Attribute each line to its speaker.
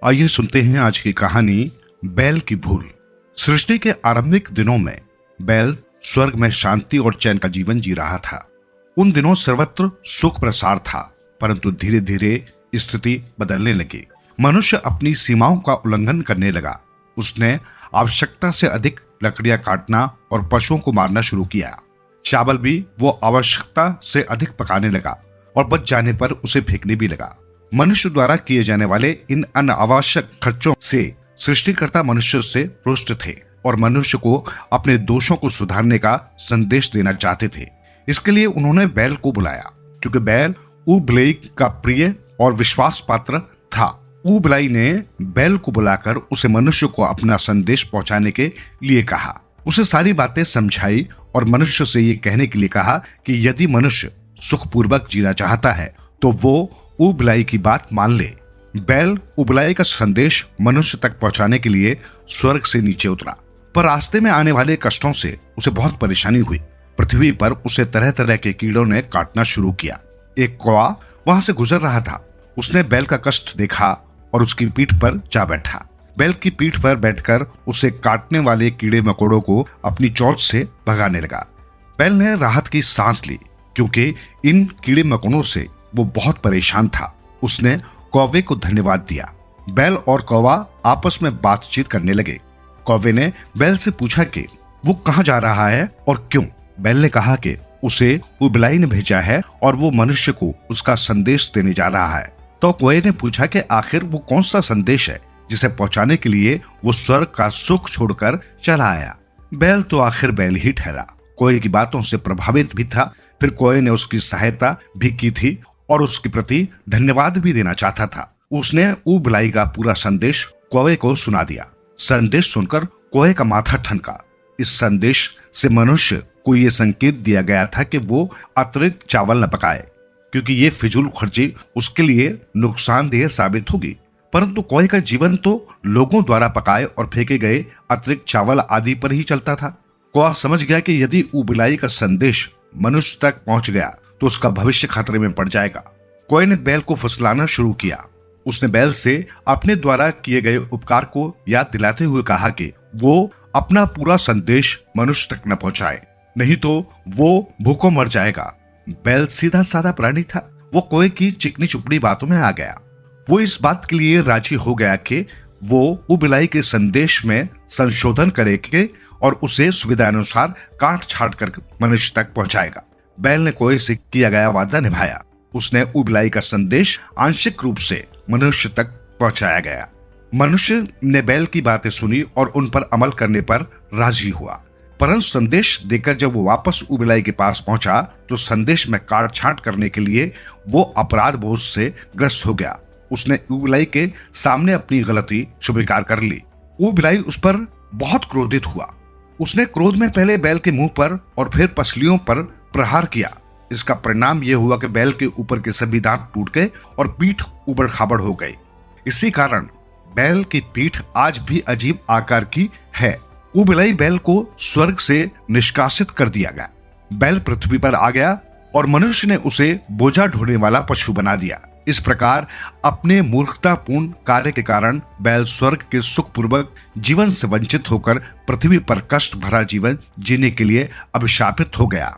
Speaker 1: आइए सुनते हैं आज की कहानी बैल की भूल। सृष्टि के आरंभिक दिनों में बैल स्वर्ग में शांति और चैन का जीवन जी रहा था। उन दिनों सर्वत्र सुख प्रसार था, परंतु धीरे धीरे स्थिति बदलने लगी। मनुष्य अपनी सीमाओं का उल्लंघन करने लगा। उसने आवश्यकता से अधिक लकड़ियां काटना और पशुओं को मारना शुरू किया। चावल भी वो आवश्यकता से अधिक पकाने लगा और बच जाने पर उसे फेंकने भी लगा। मनुष्य द्वारा किए जाने वाले इन अनावश्यक खर्चों से सृष्टिकर्ता मनुष्य से रुष्ट थे और मनुष्य को अपने दोषों को सुधारने का संदेश देना चाहते थे। इसके लिए उन्होंने बैल को बुलाया, क्योंकि बैल ऊबलई का प्रिय और विश्वास पात्र था। ऊबलई ने बैल को बुलाकर उसे मनुष्य को अपना संदेश पहुंचाने के लिए कहा। उसे सारी बातें समझाई और मनुष्य से ये कहने के लिए कहा कि यदि मनुष्य सुखपूर्वक जीना चाहता है तो वो ऊबलई की बात मान ले। बैल ऊबलई का संदेश मनुष्य तक पहुंचाने के लिए स्वर्ग से नीचे उतरा, पर रास्ते में आने वाले कष्टों से उसे बहुत परेशानी हुई। पृथ्वी पर उसे तरह तरह के कीड़ों ने काटना शुरू किया। एक कौवा वहां से गुजर रहा था। उसने बैल का कष्ट देखा और उसकी पीठ पर जा बैठा। बैल की पीठ पर बैठकर उसे काटने वाले कीड़े मकोड़ों को अपनी चोंच से भगाने लगा। बैल ने राहत की सांस ली, क्योंकि इन कीड़े मकोड़ों से वो बहुत परेशान था। उसने कौवे को धन्यवाद दिया। बैल और कौवा आपस में बातचीत करने लगे। कौवे ने बैल से पूछा कि वो कहाँ जा रहा है और क्यों। बैल ने कहा कि उसे ऊबलई ने भेजा है और वो मनुष्य को उसका संदेश देने जा रहा है। तो कौवे ने पूछा कि आखिर वो कौन सा संदेश है जिसे पहुंचाने के लिए वो स्वर्ग का सुख छोड़कर चला आया। बैल तो आखिर बैल ही ठहरा। कौवे की बातों से प्रभावित भी था। फिर कौवे ने उसकी सहायता भी की थी और उसके प्रति धन्यवाद भी देना चाहता था। उसने ऊबलई का पूरा संदेश कौवे को सुना दिया। संदेश सुनकर कौवे का माथा ठनका। इस संदेश से मनुष्य को ये संकेत दिया गया था कि वो अतिरिक्त चावल न पकाए, क्योंकि ये फिजूल खर्ची उसके लिए नुकसानदेह साबित होगी। परंतु कौवे का जीवन तो लोगों द्वारा पकाए और फेंके गए अतिरिक्त चावल आदि पर ही चलता था। कौवा समझ गया कि यदि ऊबलई का संदेश मनुष्य तक पहुंच गया तो उसका भविष्य खतरे में पड़ जाएगा। कौवे ने बैल को फुसलाना शुरू किया। उसने बैल से अपने द्वारा किए गए उपकार को याद दिलाते हुए कहा कि वो अपना पूरा संदेश मनुष्य तक न पहुंचाए, नहीं तो वो भूखों मर जाएगा। बैल सीधा साधा प्राणी था। वो कौवे की चिकनी चुपड़ी बातों में आ गया। वो इस बात के लिए राजी हो गया कि वो ऊबलई के संदेश में संशोधन करेंगे और उसे सुविधा अनुसार काट छाट कर मनुष्य तक पहुंचाएगा। बैल ने कौवे से किया गया वादा निभाया। उसने ऊबलई का संदेश आंशिक रूप से मनुष्य तक पहुंचाया गया। मनुष्य ने बैल की बातें सुनी और उन पर अमल करने पर राजी हुआ। परंतु संदेश देकर जब वो वापस ऊबलई के पास पहुंचा तो संदेश में काट छाट करने के लिए वो अपराध बोझ से ग्रस्त हो गया। उसने ऊबलई के सामने अपनी गलती स्वीकार कर ली। ऊबलई उस पर बहुत क्रोधित हुआ। उसने क्रोध में पहले बैल के मुंह पर और फिर पसलियों पर प्रहार किया। इसका परिणाम यह हुआ कि बैल के ऊपर के सभी दांत टूट गए और पीठ उबड़ खाबड़ हो गई। इसी कारण बैल की पीठ आज भी अजीब आकार की है। ऊबलई बैल को स्वर्ग से निष्कासित कर दिया गया। बैल पृथ्वी पर आ गया और मनुष्य ने उसे बोझा ढोने वाला पशु बना दिया। इस प्रकार अपने मूर्खतापूर्ण कार्य के कारण बैल स्वर्ग के सुखपूर्वक जीवन से वंचित होकर पृथ्वी पर कष्ट भरा जीवन जीने के लिए अभिशापित हो गया।